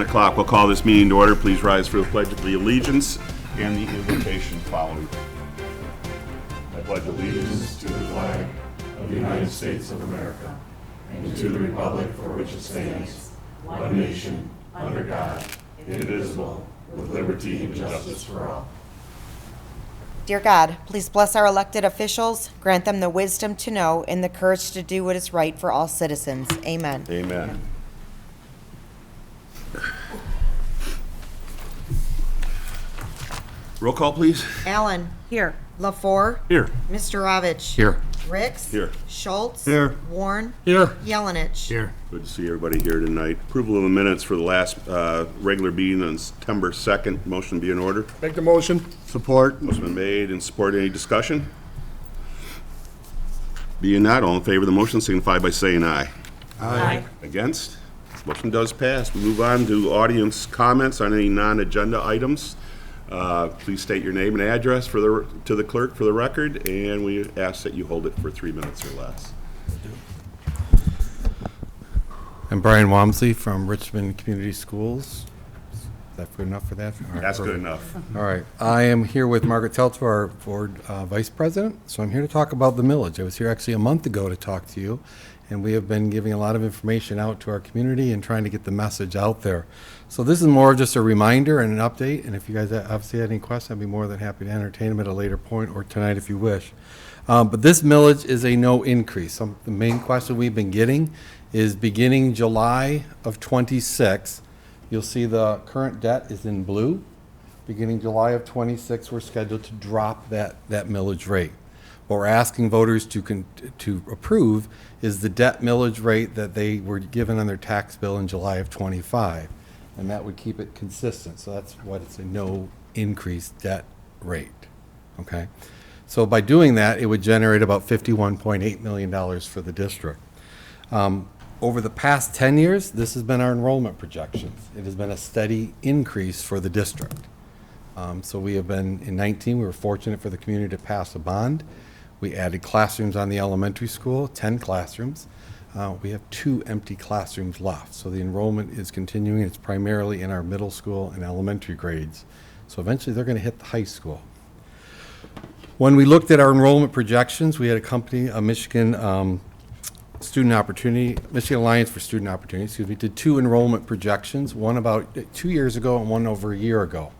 o'clock. We'll call this meeting to order. Please rise for the Pledge of Allegiance and the invocation following. I pledge allegiance to the flag of the United States of America and to the republic for which it stands, one nation, under God, indivisible, with liberty and justice for all. Dear God, please bless our elected officials, grant them the wisdom to know and the courage to do what is right for all citizens. Amen. Amen. Roll call, please. Allen. Here. LaFour. Here. Mr. Rovich. Here. Ricks. Here. Schultz. Here. Warren. Here. Yelenich. Here. Good to see everybody here tonight. Approval of the minutes for the last regular meeting on September 2nd. Motion be in order. Make the motion. Support. Motion been made and support. Any discussion? Being not, all in favor of the motion signify by saying aye. Aye. Against? Motion does pass. We move on to audience comments on any non-agenda items. Please state your name and address to the clerk for the record, and we ask that you hold it for 3 minutes or less. I'm Brian Wamsley from Richmond Community Schools. Is that good enough for that? All right, That's good perfect. enough. All right. I am here with Margaret Teltzer, our board vice president. So I'm here to talk about the millage. I was here actually a month ago to talk to you, and we have been giving a lot of information out to our community and trying to get the message out there. So this is more of just a reminder and an update, and if you guys obviously had any questions, I'd be more than happy to entertain them at a later point or tonight if you wish. But this millage is a no increase. The main question we've been getting is beginning July of 26, you'll see the current debt is in blue. Beginning July of 26, we're scheduled to drop that millage rate. What we're asking voters to approve is the debt millage rate that they were given on their tax bill in July of 25, and that would keep it consistent. So that's what it's a no increase debt rate, okay? So by doing that, it would generate about $51.8 million for the district. Over the past 10 years, this has been our enrollment projections. It has been a steady increase for the district. So we have been, in 19, we were fortunate for the community to pass a bond. We added classrooms on the elementary school, 10 classrooms. We have 2 empty classrooms left. So the enrollment is continuing. It's primarily in our middle school and elementary grades. So eventually they're going to hit the high school. When we looked at our enrollment projections, we had a Michigan Alliance for Student Opportunity, we did 2 enrollment projections, one about 2 years ago and one over a year ago.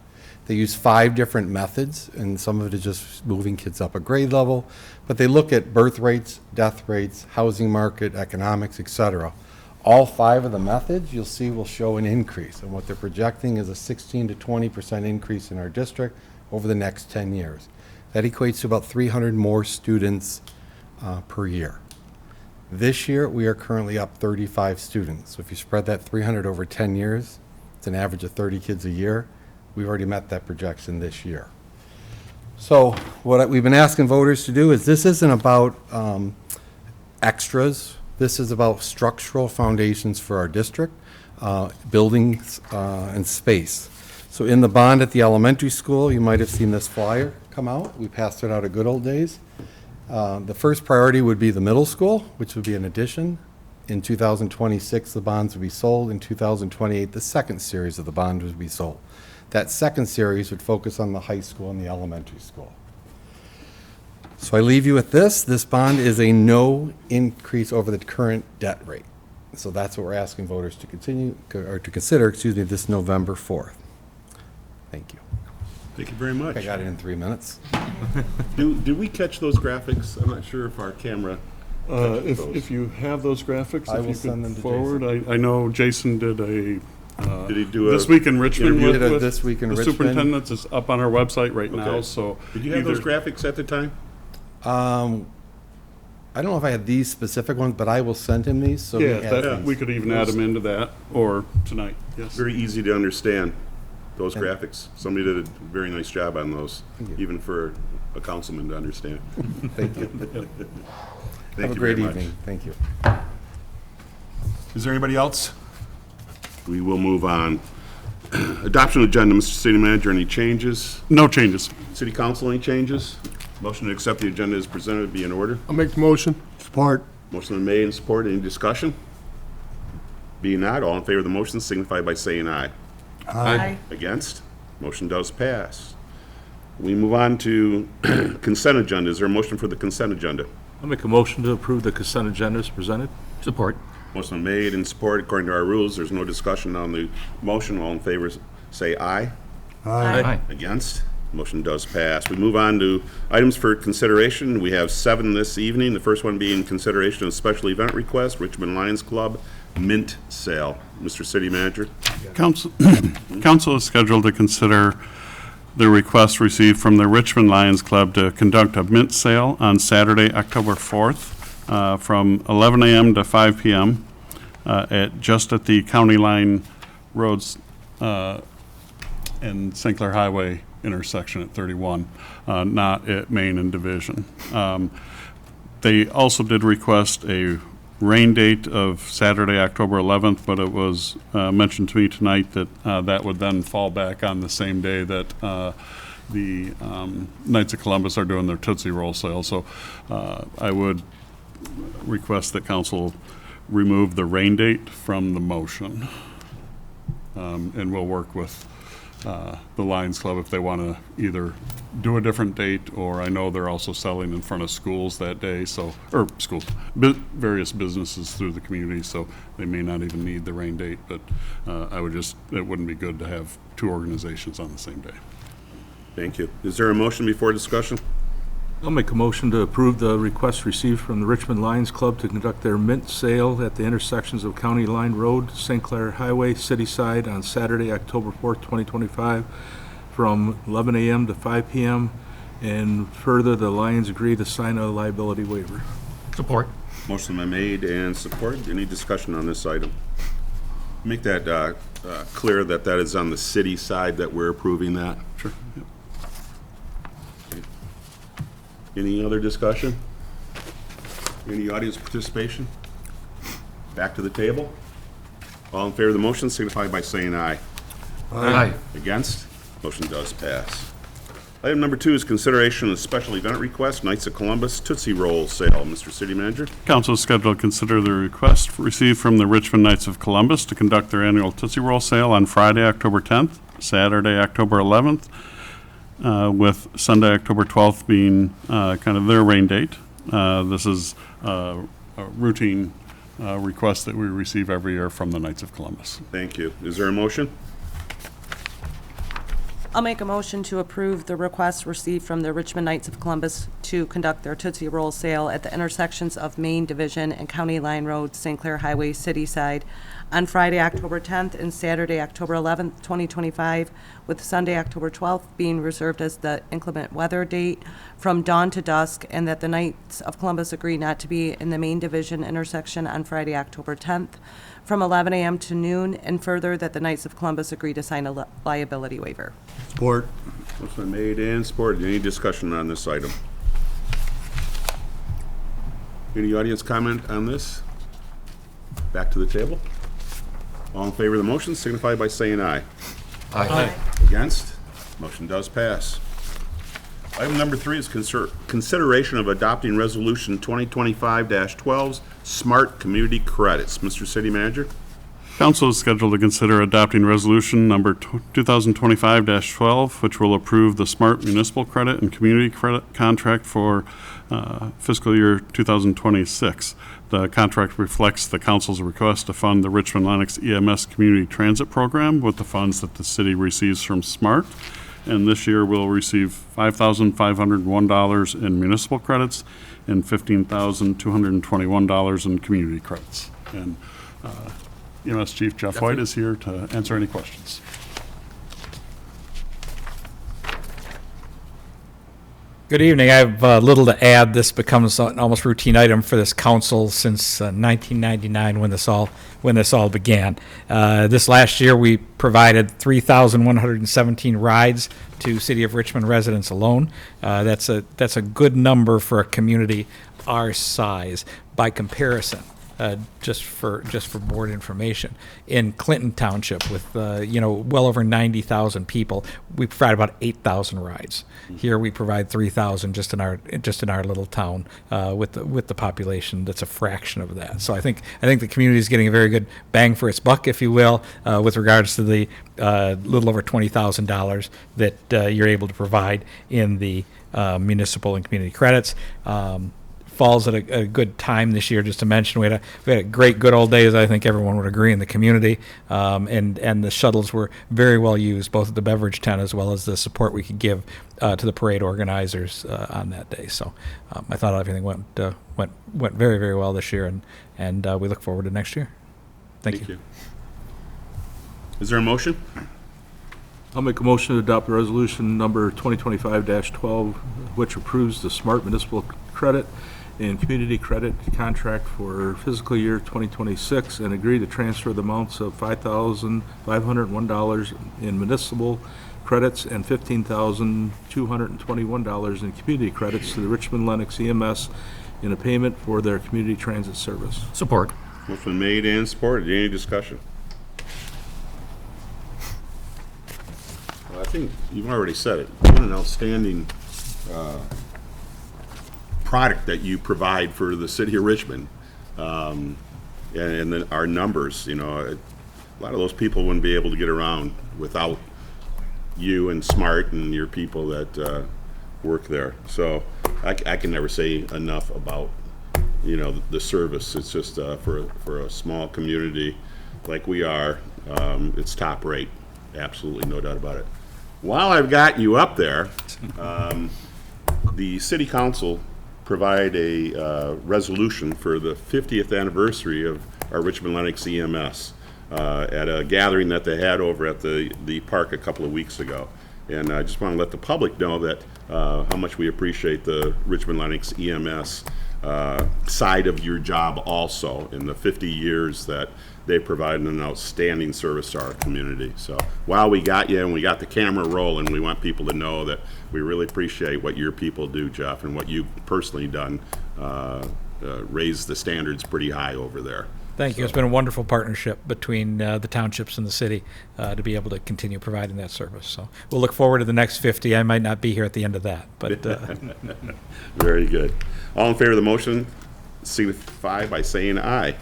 They use 5 different methods, and some of it is just moving kids up a grade level, but they look at birth rates, death rates, housing market, economics, etc. All 5 of the methods you'll see will show an increase, and what they're projecting is a 16 to 20% increase in our district over the next 10 years. That equates to about 300 more students per year. This year, we are currently up 35 students. So if you spread that 300 over 10 years, it's an average of 30 kids a year. We've already met that projection this year. So what we've been asking voters to do is this isn't about extras. This is about structural foundations for our district, buildings and space. So in the bond at the elementary school, you might have seen this flyer come out. We passed it out at Good Old Days. The first priority would be the middle school, which would be an addition. In 2026, the bonds would be sold. In 2028, the second series of the bond would be sold. That second series would focus on the high school and the elementary school. So I leave you with this. This bond is a no increase over the current debt rate. So that's what we're asking voters to consider, this November 4th. Thank you. Thank you very much. I got it in 3 minutes. Did we catch those graphics? I'm not sure if our camera. If you have those graphics, I if will you send them could to forward. I know Jason did a Did he do a This Week in Richmond interview? with This Week in the Richmond. superintendents is up on our website right now. Okay. So Did you have those graphics at the time? I don't know if I have these specific ones, but I will send him these. So he Yeah, has that, these. we could even add them into that or tonight. Yes. Very easy to understand, those graphics. Somebody did a very nice job on those, you. even for a councilman to understand. Thank you. Thank Have a you great very much. evening. Thank you. Is there anybody else? We will move on. Adoption agenda, Mr. City Manager, any changes? No changes. City Council, any changes? Motion to accept the agenda as presented be in order. I'll make the motion. Support. Motion been made and supported. Any discussion? Being not, all in favor of the motion signify by saying aye. Aye. Against? Motion does pass. We move on to consent agenda. Is there a motion for the consent agenda? I'll make a motion to approve the consent agenda as presented. Support. Motion made and supported according to our rules. There's no discussion on the motion. All in favor say aye. Aye. Against? Motion does pass. We move on to items for consideration. We have 7 this evening. The first one being consideration of special event request, Richmond Lions Club mint sale. Mr. City Manager? Council, council is scheduled to consider the request received from the Richmond Lions Club to conduct a mint sale on Saturday, October 4th, from 11 a.m. to 5 p.m. Just at the County Line Roads and St. Clair Highway intersection at 31, not at Main and Division. They also did request a rain date of Saturday, October 11th, but it was mentioned to me tonight that that would then fall back on the same day that the Knights of Columbus are doing their Tootsie Roll sale. So I would request that council remove the rain date from the motion. And we'll work with the Lions Club if they want to either do a different date, or I know they're also selling in front of schools that day, so, or schools, various businesses through the community, so they may not even need the rain date, but it wouldn't be good to have 2 organizations on the same day. Thank you. Is there a motion before discussion? I'll make a motion to approve the request received from the Richmond Lions Club to conduct their mint sale at the intersections of County Line Road, St. Clair Highway, City Side on Saturday, October 4th, 2025, from 11 a.m. to 5 p.m. And further, the Lions agree to sign a liability waiver. Support. Motion been made and supported. Any discussion on this item? Make that clear that that is on the city side that we're approving that. Sure. Yep. Any other discussion? Any audience participation? Back to the table. All in favor of the motion signify by saying aye. Aye. Against? Motion does pass. Item number 2 is consideration of special event request, Knights of Columbus Tootsie Roll sale. Mr. City Manager? Council is scheduled to consider the request received from the Richmond Knights of Columbus to conduct their annual Tootsie Roll sale on Friday, October 10th, Saturday, October 11th, with Sunday, October 12th being kind of their rain date. This is a routine request that we receive every year from the Knights of Columbus. Thank you. Is there a motion? I'll make a motion to approve the request received from the Richmond Knights of Columbus to conduct their Tootsie Roll sale at the intersections of Main Division and County Line Road, St. Clair Highway, City Side, on Friday, October 10th and Saturday, October 11th, 2025, with Sunday, October 12th being reserved as the inclement weather date from dawn to dusk, and that the Knights of Columbus agree not to be in the Main Division intersection on Friday, October 10th, from 11 a.m. to noon, and further that the Knights of Columbus agree to sign a liability waiver. Support. Motion made and supported. Any discussion on this item? Any audience comment on this? Back to the table. All in favor of the motion signify by saying aye. Aye. Against? Motion does pass. Item number 3 is consideration of adopting Resolution 2025-12, Smart Community Credits. Mr. City Manager? Council is scheduled to consider adopting resolution number 2025-12, which will approve the Smart Municipal Credit and Community Credit Contract for fiscal year 2026. The contract reflects the council's request to fund the Richmond Lennox EMS Community Transit Program with the funds that the city receives from SMART. And this year we'll receive $5,501 in municipal credits and $15,221 in community credits. And EMS Chief Jeff White is here to answer any questions. Good evening. I have little to add. This becomes an almost routine item for this council since 1999 when this all began. This last year we provided 3,117 rides to City of Richmond residents alone. That's a good number for a community our size. By comparison, just for board information. In Clinton Township, with well over 90,000 people, we provide about 8,000 rides. Here we provide 3,000 just in our little town with the population that's a fraction of that. So I think the community is getting a very good bang for its buck, if you will, with regards to the little over $20,000 that you're able to provide in the municipal and community credits. Falls at a good time this year. Just to mention, we had a great good old days. I think everyone would agree in the community, and the shuttles were very well used, both at the beverage tent as well as the support we could give to the parade organizers on that day. So I thought everything went very, very well this year, and we look forward to next year. Thank you. Is there a motion? I'll make a motion to adopt resolution number 2025-12, which approves the Smart Municipal Credit and Community Credit Contract for fiscal year 2026 and agree to transfer the amounts of $5,501 in municipal credits and $15,221 in community credits to the Richmond Lennox EMS in a payment for their community transit service. Support. Motion made and supported. Any discussion? Well, I think you've already said it. What an outstanding product that you provide for the city of Richmond, and then our numbers. A lot of those people wouldn't be able to get around without you and Smart and your people that work there. So I can never say enough about the service. It's just for a small community like we are, it's top rate. Absolutely, no doubt about it. While I've got you up there, the city council provide a resolution for the 50th anniversary of our Richmond Lennox EMS at a gathering that they had over at the park a couple of weeks ago. And I just want to let the public know that how much we appreciate the Richmond Lennox EMS side of your job also in the 50 years that they provided an outstanding service to our community. So while we got you and we got the camera rolling, we want people to know that we really appreciate what your people do, Jeff, and what you've personally done. Raise the standards pretty high over there. Thank you. It's been a wonderful partnership between the townships and the city to be able to continue providing that service. So we'll look forward to the next 50. I might not be here at the end of that, but Very good. All in favor of the motion, signify by saying aye.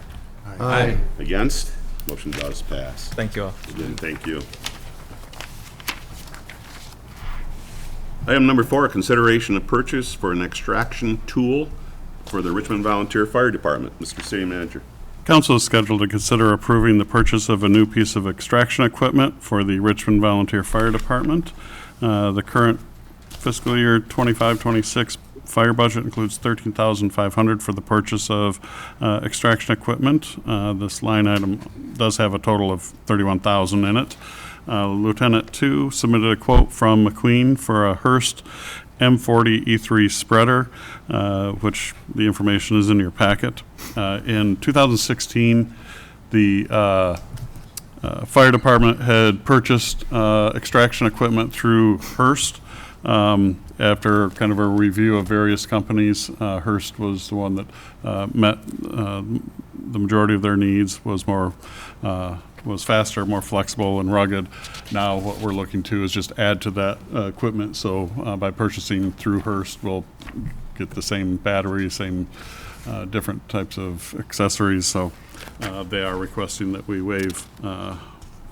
Aye. Against? Motion does pass. thank you all. Again, thank you. Item number 4, consideration of purchase for an extraction tool for the Richmond Volunteer Fire Department. Mr. City Manager. Council is scheduled to consider approving the purchase of a new piece of extraction equipment for the Richmond Volunteer Fire Department. The current fiscal year 25-26 fire budget includes $13,500 for the purchase of extraction equipment. This line item does have a total of $31,000 in it. Lieutenant 2 submitted a quote from McQueen for a Hearst M40 E3 spreader, which the information is in your packet. In 2016, the fire department had purchased extraction equipment through Hearst. After kind of a review of various companies, Hearst was the one that met the majority of their needs, was faster, more flexible, and rugged. Now what we're looking to is just add to that equipment. So by purchasing through Hearst, we'll get the same battery, same different types of accessories. So they are requesting that we waive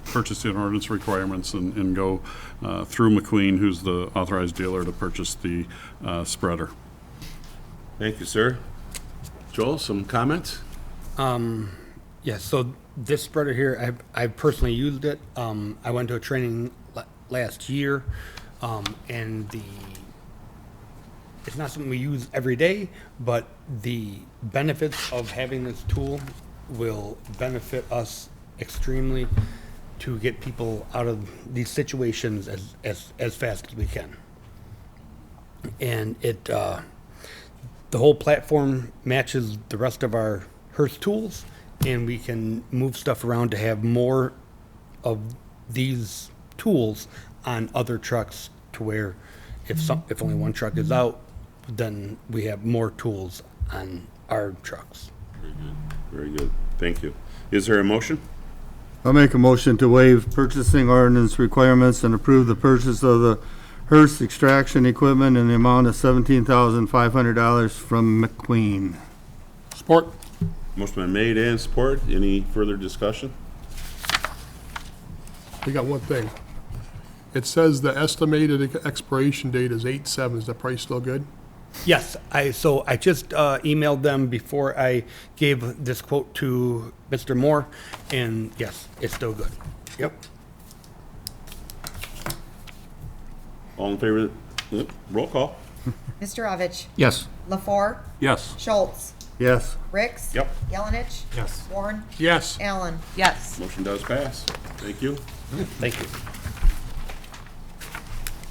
purchasing ordinance requirements and go through McQueen, who's the authorized dealer to purchase the spreader. Thank you, sir. Joel, some comments? Yeah, so this spreader here, I've personally used it. I went to a training last year, and it's not something we use every day, but the benefits of having this tool will benefit us extremely to get people out of these situations as fast as we can. And the whole platform matches the rest of our Hearst tools, and we can move stuff around to have more of these tools on other trucks, to where if only one truck is out, then we have more tools on our trucks. Very good. Very good. Thank you. Is there a motion? I'll make a motion to waive purchasing ordinance requirements and approve the purchase of the Hearst extraction equipment in the amount of $17,500 from McQueen. Support. Motion been made and support. Any further discussion? We got one thing. It says the estimated expiration date is 8/7. Is the price still good? Yes, I just emailed them before I gave this quote to Mr. Moore, and yes, it's still good. Yep. All in favor? Roll call. Mr. Rovich. Yes. LaFour. Yes. Schultz. Yes. Ricks. Yep. Yelenich. Yes. Warren. Yes. Allen. Yes. Motion does pass. Thank you. Thank you.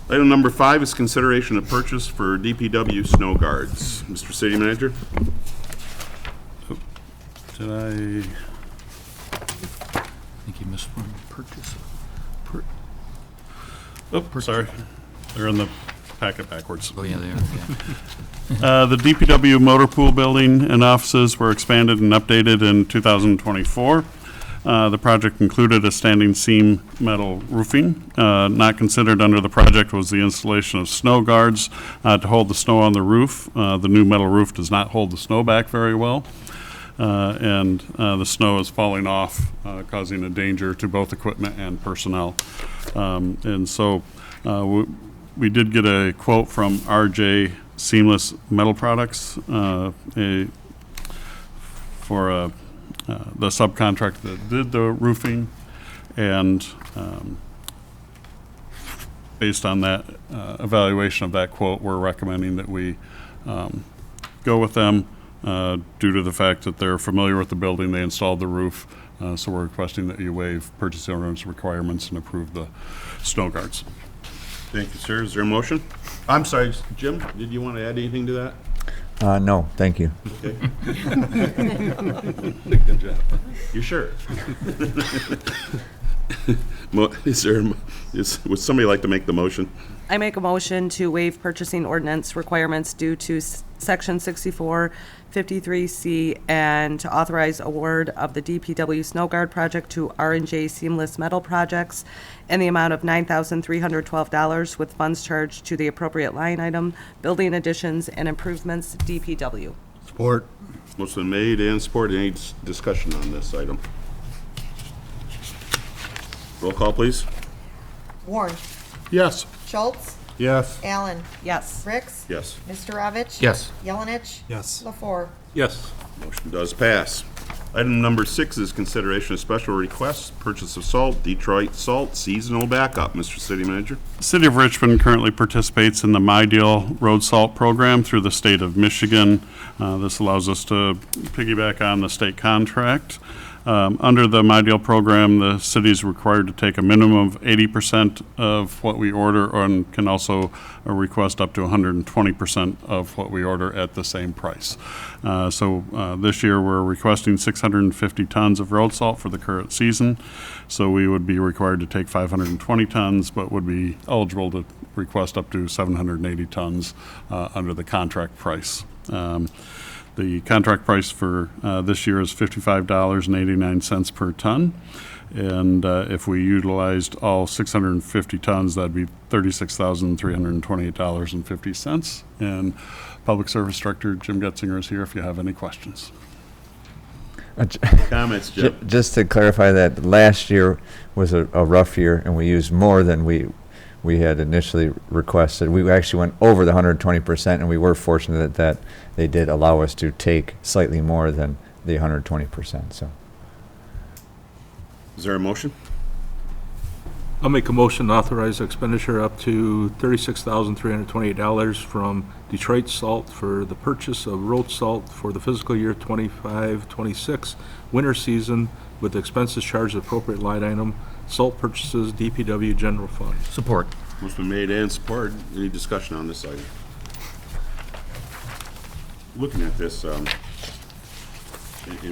Item number 5 is consideration of purchase for DPW snow guards. Mr. City Manager? Did I? I think you missed one purchase. Oh, sorry. They're in the packet backwards. Oh, yeah, they are. The DPW motor pool building and offices were expanded and updated in 2024. The project included a standing seam metal roofing. Not considered under the project was the installation of snow guards to hold the snow on the roof. The new metal roof does not hold the snow back very well. And the snow is falling off, causing a danger to both equipment and personnel. And so we did get a quote from RJ Seamless Metal Products for the subcontractor that did the roofing. And based on that evaluation of that quote, we're recommending that we go with them due to the fact that they're familiar with the building, they installed the roof. So we're requesting that you waive purchase ordinance requirements and approve the snow guards. Thank you, sir. Is there a motion? I'm sorry, Jim, did you want to add anything to that? No, thank you. Okay. Good job. You sure? Would somebody like to make the motion? I make a motion to waive purchasing ordinance requirements due to Section 6453C and to authorize award of the DPW Snow Guard project to R&J Seamless Metal Projects in the amount of $9,312 with funds charged to the appropriate line item, building additions and improvements, DPW. Support. Motion been made and supported. Any discussion on this item? Roll call, please. Warren. Yes. Schultz. Yes. Allen. Yes. Ricks. Yes. Mr. Rovich. Yes. Yelenich. Yes. LaFour. Yes. Motion does pass. Item number 6 is consideration of special requests, purchase of salt, Detroit salt, seasonal backup. Mr. City Manager? City of Richmond currently participates in the My Deal Road Salt Program through the state of Michigan. This allows us to piggyback on the state contract. Under the My Deal program, the city is required to take a minimum of 80% of what we order and can also request up to 120% of what we order at the same price. So this year we're requesting 650 tons of road salt for the current season. So we would be required to take 520 tons, but would be eligible to request up to 780 tons under the contract price. The contract price for this year is $55.89 per ton. And if we utilized all 650 tons, that'd be $36,328.50. And Public Service Director Jim Getzinger is here if you have any questions. Comments, Jim? Just to clarify that last year was a rough year and we used more than we had initially requested. We actually went over the 120% and we were fortunate that they did allow us to take slightly more than the 120%. So. Is there a motion? I'll make a motion to authorize expenditure up to $36,328 from Detroit Salt for the purchase of road salt for the fiscal year 25-26 winter season with expenses charged appropriate line item, salt purchases, DPW General Fund. Support. Motion been made and supported. Any discussion on this item? Looking at this, and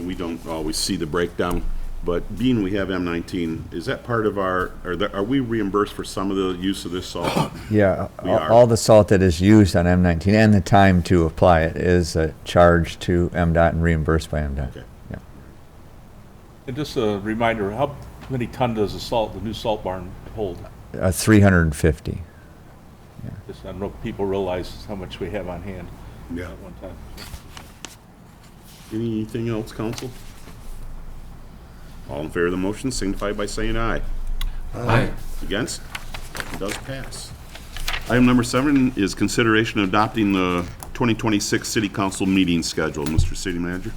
we don't always see the breakdown, but being we have M19, is that part of our, are we reimbursed for some of the use of this salt? Yeah, We are. all the salt that is used on M19 and the time to apply it is charged to MDOT and reimbursed by MDOT. Okay. Yeah. And just a reminder, how many ton does the new salt barn hold? 350. Just, I don't know if people realize how much we have on hand Yeah. at one time. Anything else, council? All in favor of the motion signify by saying aye. Aye. Against? Motion does pass. Item number 7 is consideration of adopting the 2026 city council meeting schedule. Mr. City Manager?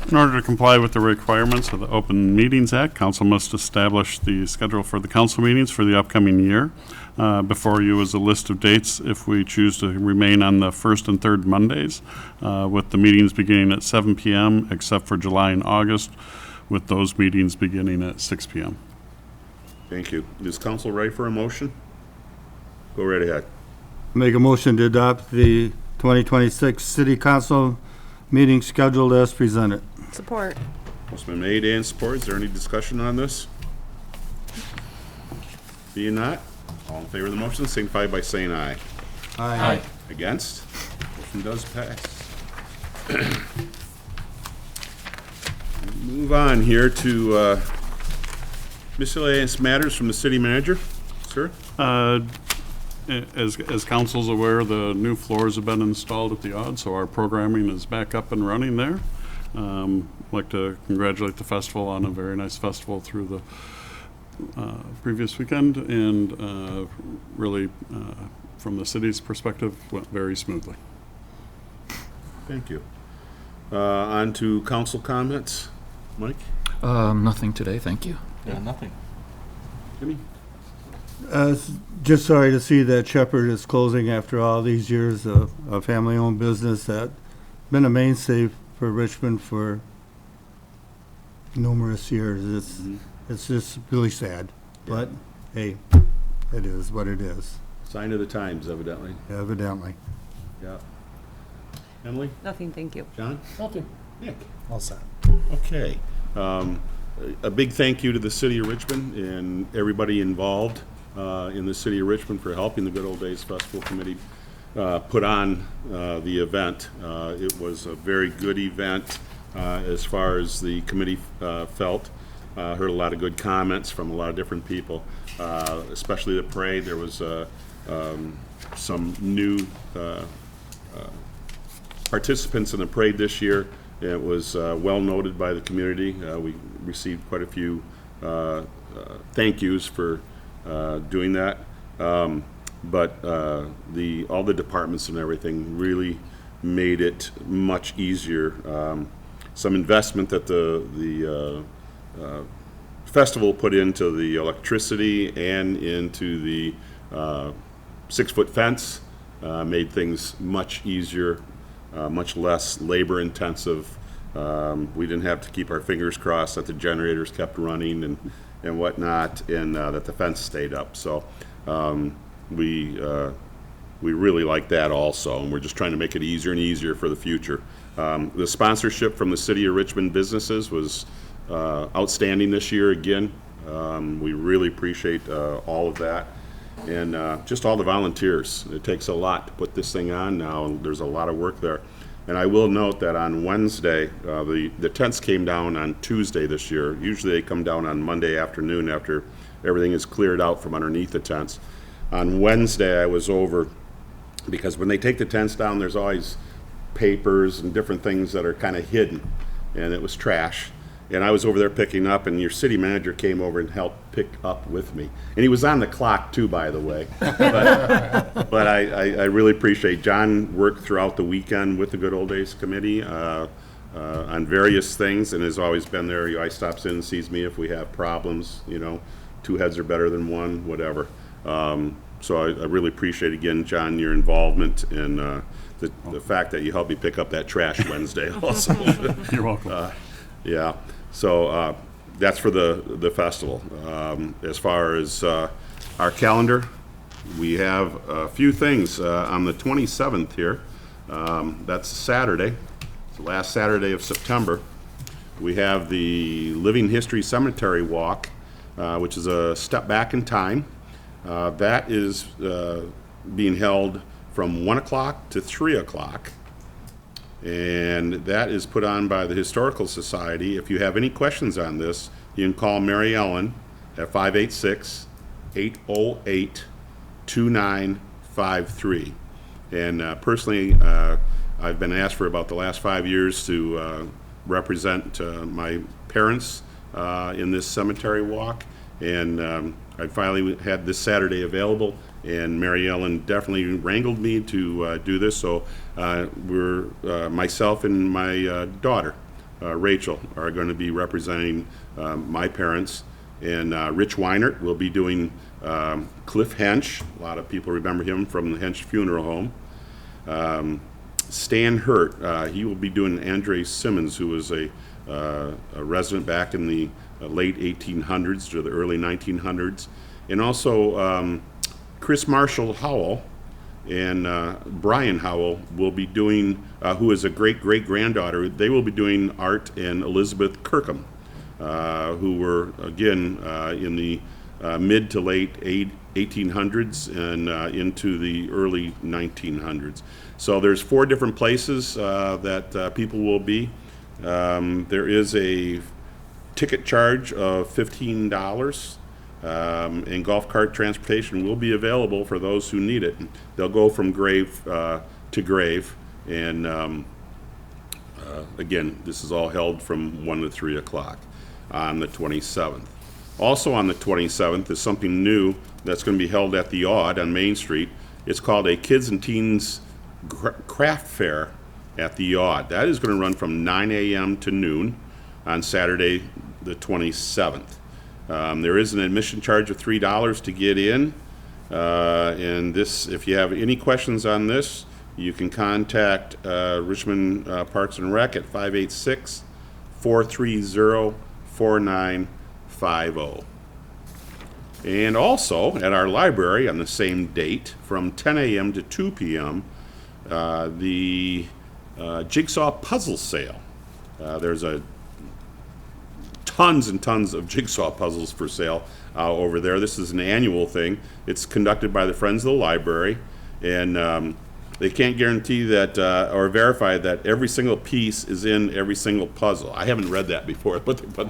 In order to comply with the requirements of the Open Meetings Act, council must establish the schedule for the council meetings for the upcoming year. Before you is a list of dates if we choose to remain on the first and third Mondays, with the meetings beginning at 7 p.m. except for July and August, with those meetings beginning at 6 p.m. Thank you. Is council ready for a motion? Go right ahead. Make a motion to adopt the 2026 city council meeting scheduled as presented. Support. Motion been made and supported. Is there any discussion on this? Being not, all in favor of the motion signify by saying aye. Aye. Against? Motion does pass. Move on here to miscellaneous matters from the city manager. Sir? As council's aware, the new floors have been installed at the Odd, so our programming is back up and running there. I'd like to congratulate the festival on a very nice festival through the previous weekend, and really, from the city's perspective, went very smoothly. Thank you. On to council comments. Mike? Nothing today, thank you. Yeah, nothing. Jimmy? Just sorry to see that Shepherd is closing after all these years of a family-owned business that been a mainstay for Richmond for numerous years. It's just really sad, but hey, it is what it is, Sign of the times, evidently. evidently. Yeah. Emily? Nothing, thank you. John? Nothing. Nick? All set. Okay. A big thank you to the city of Richmond and everybody involved in the city of Richmond for helping the Good Old Days Festival Committee put on the event. It was a very good event as far as the committee felt. Heard a lot of good comments from a lot of different people, especially the parade. There was some new participants in the parade this year. It was well noted by the community. We received quite a few thank yous for doing that. But all the departments and everything really made it much easier. Some investment that the festival put into the electricity and into the 6-foot fence made things much easier, much less labor intensive. We didn't have to keep our fingers crossed that the generators kept running and whatnot, and that the fence stayed up. So we really like that also, and we're just trying to make it easier and easier for the future. The sponsorship from the City of Richmond businesses was outstanding this year again. We really appreciate all of that, and just all the volunteers. It takes a lot to put this thing on now, and there's a lot of work there. And I will note that on Wednesday, the tents came down on Tuesday this year. Usually they come down on Monday afternoon after everything is cleared out from underneath the tents. On Wednesday, I was over, because when they take the tents down, there's always papers and different things that are kind of hidden, and it was trash. And I was over there picking up, and your city manager came over and helped pick up with me. And he was on the clock too, by the way. But I really appreciate John worked throughout the weekend with the Good Old Days Committee on various things, and has always been there. He always stops in and sees me if we have problems, two heads are better than one, whatever. So I really appreciate, again, John, your involvement and the fact that you helped me pick up that trash Wednesday also. You're welcome. Yeah, so that's for the festival. As far as our calendar, we have a few things on the 27th here. That's Saturday, it's the last Saturday of September. We have the Living History Cemetery Walk, which is a step back in time. That is being held from 1 o'clock to 3 o'clock. and that is put on by the Historical Society. If you have any questions on this, you can call Mary Ellen at 586-808-2953. And personally, I've been asked for about the last 5 years to represent my parents in this cemetery walk, and I finally had this Saturday available, and Mary Ellen definitely wrangled me to do this. So we're myself and my daughter, Rachel, are going to be representing my parents, and Rich Weinert will be doing Cliff Hench. A lot of people remember him from the Hench Funeral Home. Stan Hurt, he will be doing Andre Simmons, who was a resident back in the late 1800s to the early 1900s. And also Chris Marshall Howell and Brian Howell will be doing, who is a great-great-granddaughter, they will be doing Art and Elizabeth Kirkham, who were, again, in the mid to late 1800s and into the early 1900s. So there's 4 different places that people will be. There is a ticket charge of $15, and golf cart transportation will be available for those who need it. They'll go from grave to grave, and again, this is all held from 1 to 3 o'clock on the 27th. Also on the 27th is something new that's going to be held at the Odd on Main Street. It's called a Kids and Teens Craft Fair at the Odd. That is going to run from 9 a.m. to noon on Saturday the 27th. There is an admission charge of $3 to get in, and this, if you have any questions on this, you can contact Richmond Parks and Rec at 586-430-4950. And also at our library on the same date from 10 a.m. to 2 p.m. The Jigsaw Puzzle Sale. There's tons and tons of jigsaw puzzles for sale over there. This is an annual thing. It's conducted by the Friends of the Library, and they can't guarantee that or verify that every single piece is in every single puzzle. I haven't read that before, but they put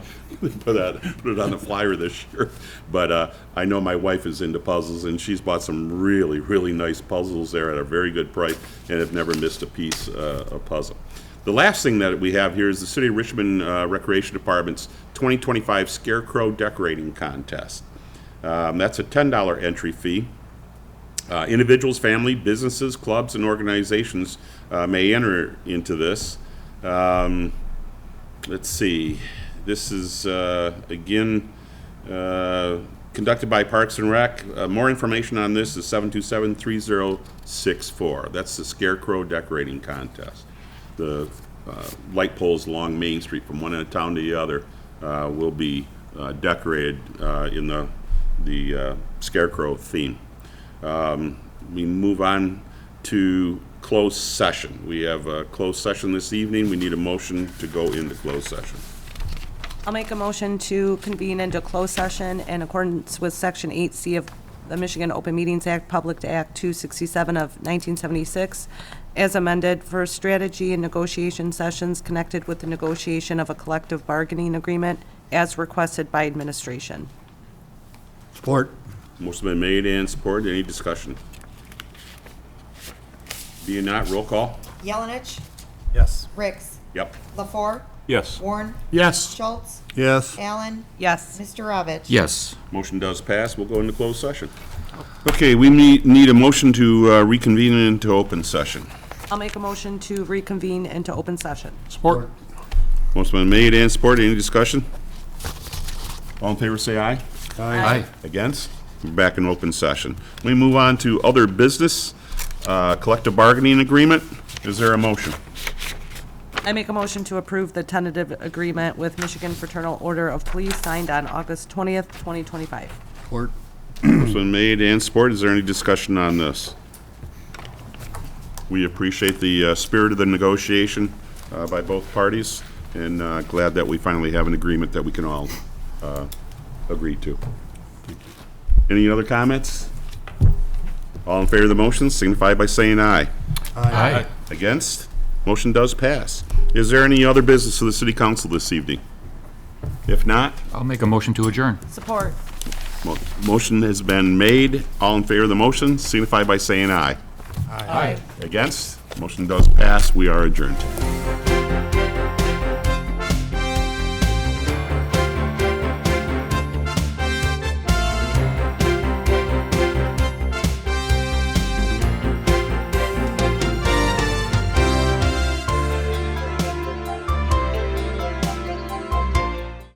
it on the flyer this year. But I know my wife is into puzzles, and she's bought some really, really nice puzzles there at a very good price, and have never missed a piece of puzzle. The last thing that we have here is the City of Richmond Recreation Department's 2025 Scarecrow Decorating Contest. That's a $10 entry fee. Individuals, family, businesses, clubs, and organizations may enter into this. Let's see. This is, again, conducted by Parks and Rec. More information on this is 727-3064. That's the Scarecrow Decorating Contest. The light poles along Main Street from one end of town to the other will be decorated in the Scarecrow theme. We move on to closed session. We have a closed session this evening. We need a motion to go into closed session. I'll make a motion to convene into closed session in accordance with Section 8C of the Michigan Open Meetings Act, Public Act 267 of 1976, as amended for strategy and negotiation sessions connected with the negotiation of a collective bargaining agreement as requested by administration. Support. Motion been made and supported. Any discussion? Being not, roll call. Yelenich. Yes. Ricks. Yep. Lafore. Yes. Warren. Yes. Schultz. Yes. Allen. Yes. Mr. Rovich. Yes. Motion does pass. We'll go into closed session. Okay, we need a motion to reconvene into open session. I'll make a motion to reconvene into open session. Support. Motion been made and supported. Any discussion? All in favor, say aye. Aye. Against? We're back in open session. We move on to other business, collective bargaining agreement. Is there a motion? I make a motion to approve the tentative agreement with Michigan Fraternal Order of Police signed on August 20th, 2025. Support. Motion been made and supported. Is there any discussion on this? We appreciate the spirit of the negotiation by both parties, and glad that we finally have an agreement that we can all agree to. Any other comments? All in favor of the motion signify by saying aye. Aye. Against? Motion does pass. Is there any other business of the city council this evening? If not, I'll make a motion to adjourn. Support. motion has been made. All in favor of the motion signify by saying aye. Aye. Against? Motion does pass. We are adjourned.